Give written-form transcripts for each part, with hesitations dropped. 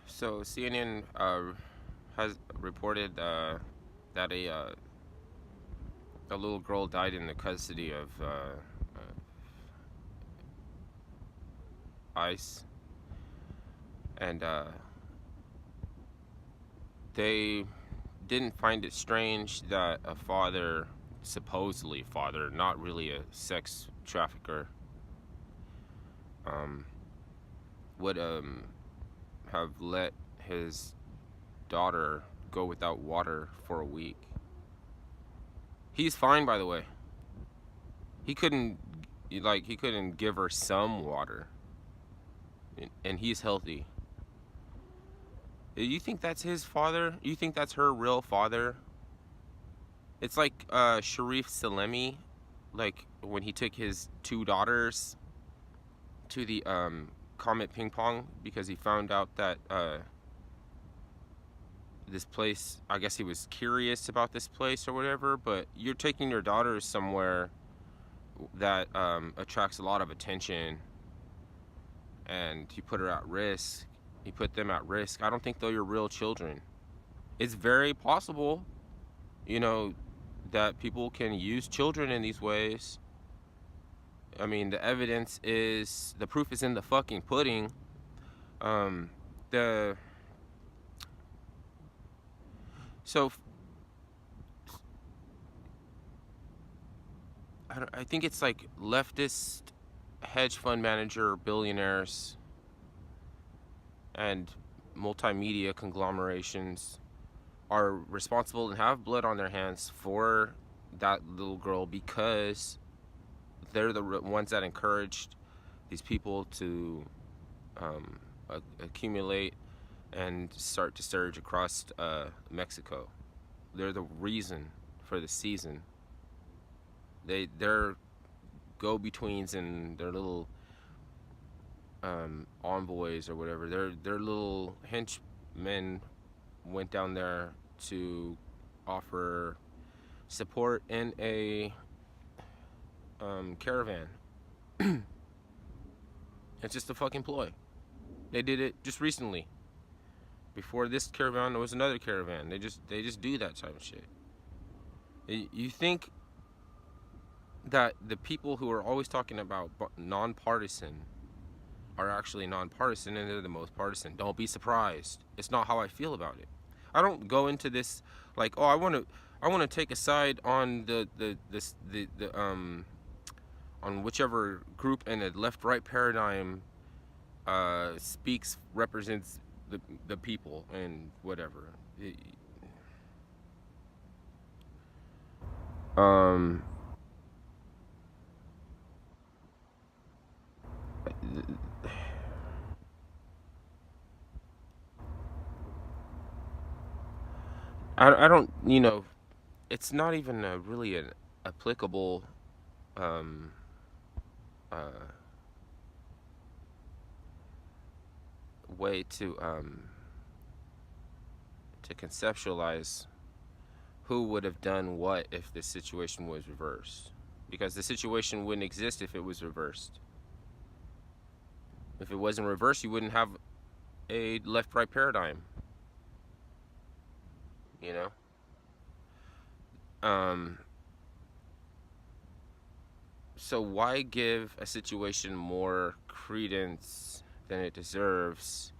So CNN has reported that a little girl died in the custody of ICE, and they didn't find it strange that a father, supposedly father, not really a sex trafficker, um, would have let his daughter go without water for a week. He's fine, by the way. He couldn't he couldn't give her some water, and he's healthy. You think that's his father? You think that's her real father? It's like Sharif Salemi, like when he took his two daughters to the Comet Ping Pong because he found out that this place, I guess he was curious about this place or whatever, but you're taking your daughters somewhere that attracts a lot of attention, and you put her at risk. You put them at risk. I don't think they're your real children. It's very possible, you know, that people can use children in these ways. I mean, the proof is in the fucking pudding. Um, the so I think it's like leftist hedge fund manager billionaires and multimedia conglomerations are responsible and have blood on their hands for that little girl because they're the ones that encouraged these people to accumulate and start to surge across Mexico. They're the reason for the season. They're go-betweens and their little envoys or whatever. Their little henchmen went down there to offer support in a caravan. It's just a fucking ploy. They did it just recently. Before this caravan, there was another caravan. They just do that type of shit. You think that the people who are always talking about nonpartisan are actually nonpartisan, and they're the most partisan. Don't be surprised. It's not how I feel about it. I don't go into this like, oh, I want to take a side on the on whichever group in a left-right paradigm represents the people and whatever. Um, I don't, it's not even really an applicable um, uh, way to conceptualize who would have done what if the situation was reversed, because the situation wouldn't exist if it was reversed. If it wasn't reversed, you wouldn't have a left-right paradigm, you know. So why give a situation more credence than it deserves,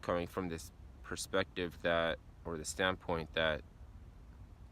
coming from this perspective that, or the standpoint that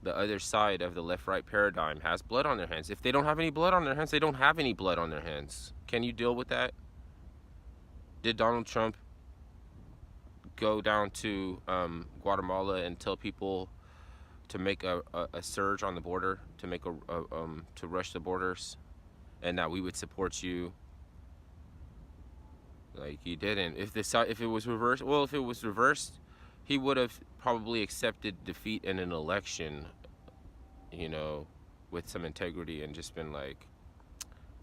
the other side of the left-right paradigm has blood on their hands? If they don't have any blood on their hands, they don't have any blood on their hands. Can you deal with that? Did Donald Trump go down to Guatemala and tell people to make a surge on the border, to make to rush the borders, and that we would support you? Like, he didn't. If it was reversed, well, if it was reversed, he would have probably accepted defeat in an election, with some integrity, and just been like,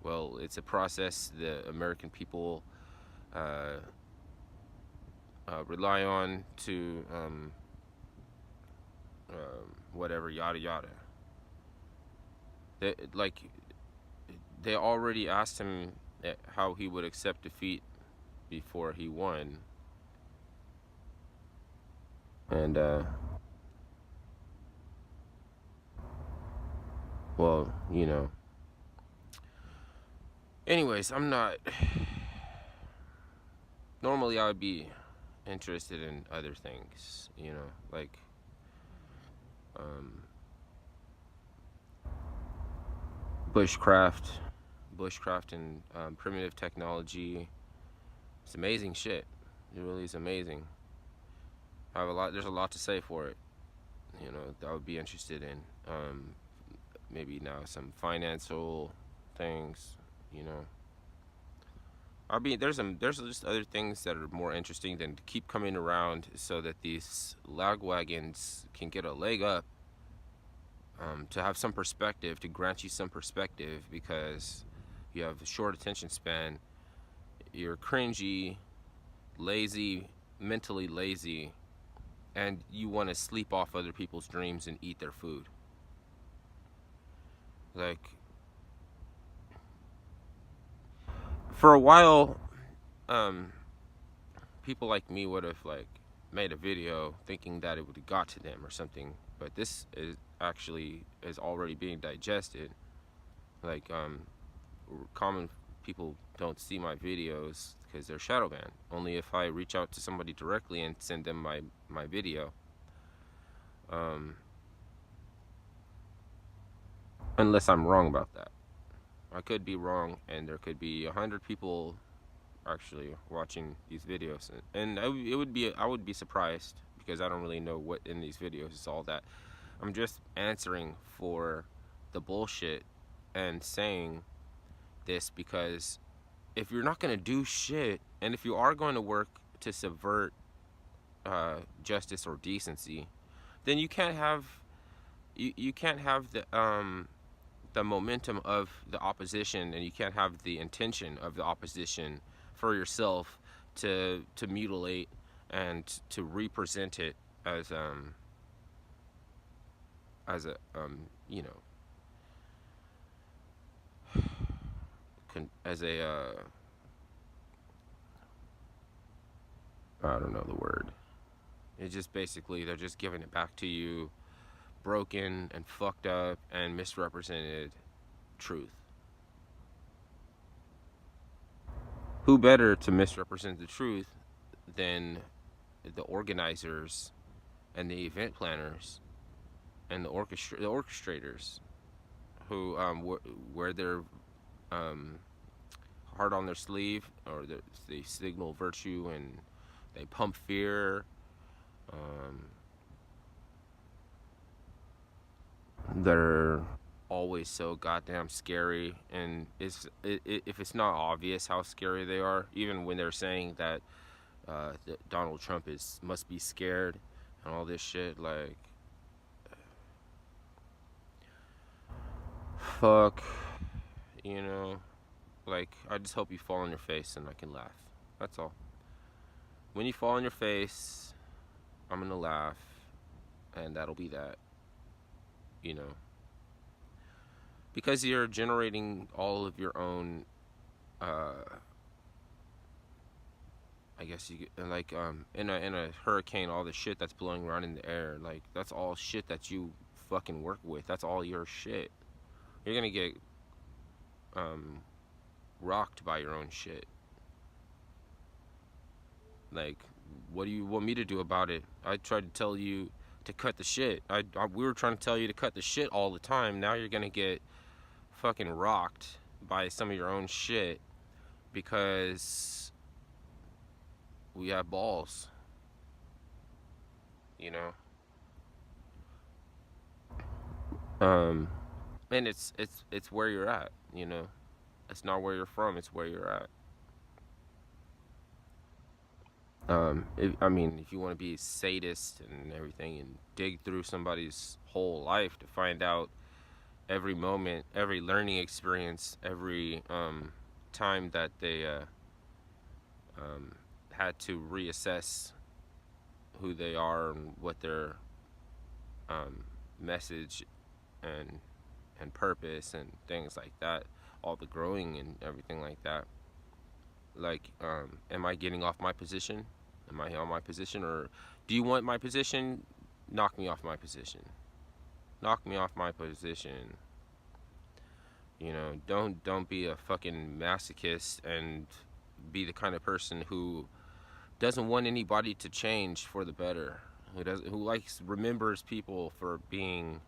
well, it's a process the American people rely on to whatever, yada yada. They already asked him how he would accept defeat before he won, And well, anyways, I'm not. Normally, I would be interested in other things, like um, bushcraft, bushcraft and primitive technology. It's amazing shit. It really is amazing. I have a lot. There's a lot to say for it. That I would be interested in. Maybe now some financial things. You know, there's just other things that are more interesting than to keep coming around so that these lagwagons can get a leg up. To have some perspective, to grant you some perspective, because you have a short attention span, you're cringy, lazy, mentally lazy, and you want to sleep off other people's dreams and eat their food. Like, for a while, um, people like me would have like made a video thinking that it would have got to them or something, but this is actually is already being digested. Like, common people don't see my videos because they're shadow banned. Only if I reach out to somebody directly and send them my video. Um, unless I'm wrong about that. I could be wrong, and there could be 100 people actually watching these videos, and it would be I would be surprised because I don't really know what in these videos is all that. I'm just answering for the bullshit and saying this because if you're not gonna do shit, and if you are going to work to subvert justice or decency, then you can't have the momentum of the opposition, and you can't have the intention of the opposition for yourself to mutilate and to represent it as a as a I don't know the word. It's just basically they're just giving it back to you broken and fucked up and misrepresented truth. Who better to misrepresent the truth than the organizers and the event planners and the orchestrators who wear their um, heart on their sleeve, or they signal virtue and they pump fear. Um, they're always so goddamn scary, and if it's not obvious how scary they are, even when they're saying that Donald Trump must be scared and all this shit, like fuck, you know, like I just hope you fall on your face and I can laugh. That's all. When you fall on your face, I'm gonna laugh, and that'll be that, you know, because you're generating all of your own. I guess you like in a hurricane, all the shit that's blowing around in the air, like that's all shit that you fucking work with. That's all your shit. You're gonna get um, rocked by your own shit. Like, what do you want me to do about it? I tried to tell you to cut the shit. We were trying to tell you to cut the shit all the time. Now you're gonna get fucking rocked by some of your own shit because we have balls, you know. Um, and it's where you're at, you know. It's not where you're from. It's where you're at. I mean, if you want to be a sadist and everything and dig through somebody's whole life to find out every moment, every learning experience, every time that they had to reassess who they are and what their message and purpose and things like that, all the growing and everything like that. Like, am I getting off my position? Am I on my position, or do you want my position? Knock me off my position. Knock me off my position. Don't be a fucking masochist and be the kind of person who doesn't want anybody to change for the better. Who likes remembers people for being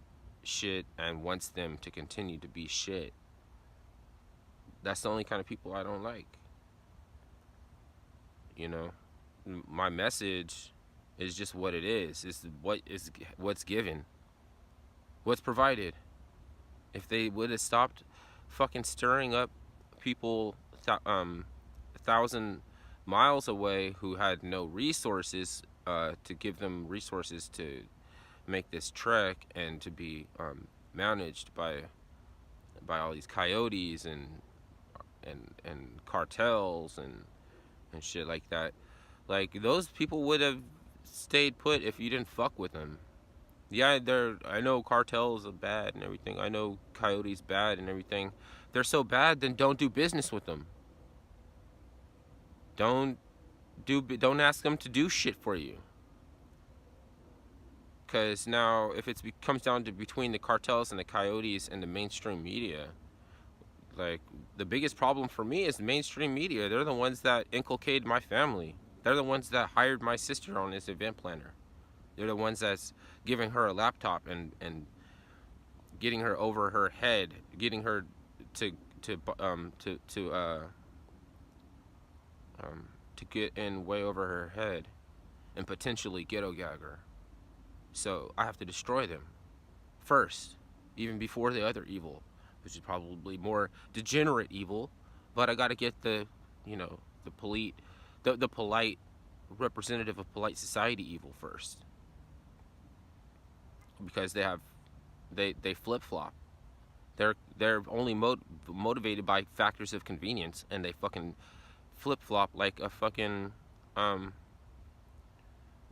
shit and wants them to continue to be shit. That's the only kind of people I don't like. You know, my message is just what it is. It's what's given, what's provided. If they would have stopped fucking stirring up people 1,000 miles away who had no resources to give them resources to make this trek and to be managed by all these coyotes and cartels and shit like that. Like, those people would have stayed put if you didn't fuck with them. Yeah, I know cartels are bad and everything. I know coyotes bad and everything. They're so bad, then don't do business with them. Don't don't ask them to do shit for you. Because now, if it comes down to between the cartels and the coyotes and the mainstream media, like, the biggest problem for me is the mainstream media. They're the ones that inculcated my family. They're the ones that hired my sister on this event planner. They're the ones that's giving her a laptop and getting her over her head, getting her to to um to to uh to get in way over her head and potentially ghetto gag her. So I have to destroy them first, even before the other evil, which is probably more degenerate evil. But I got to get the polite representative of polite society evil first, because they flip flop. They're only motivated by factors of convenience, and they fucking flip flop like a fucking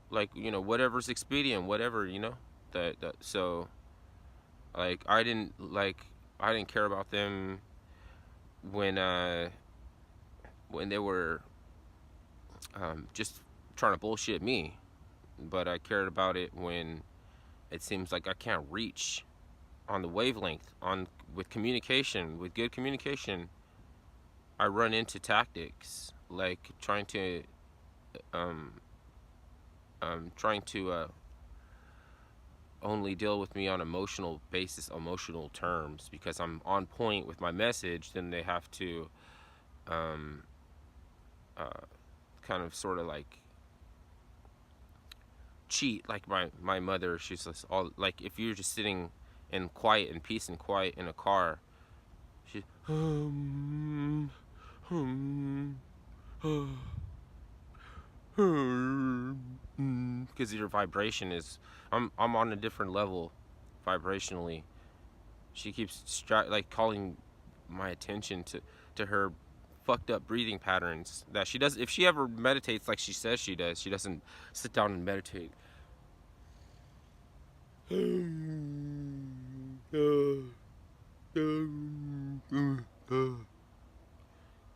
like, whatever's expedient, whatever, that so, like, I didn't care about them when they were just trying to bullshit me, but I cared about it when it seems like I can't reach on the wavelength on with communication, with good communication. I run into tactics like um trying to only deal with me on emotional basis, emotional terms, because I'm on point with my message. Then they have to um uh kind of sort of like cheat, like my mother. She's just all like, if you're just sitting in quiet and peace and quiet in a car, she's because your vibration is, I'm on a different level vibrationally. She keeps like calling my attention to her fucked up breathing patterns that she does. If she ever meditates like she says she does, she doesn't sit down and meditate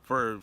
for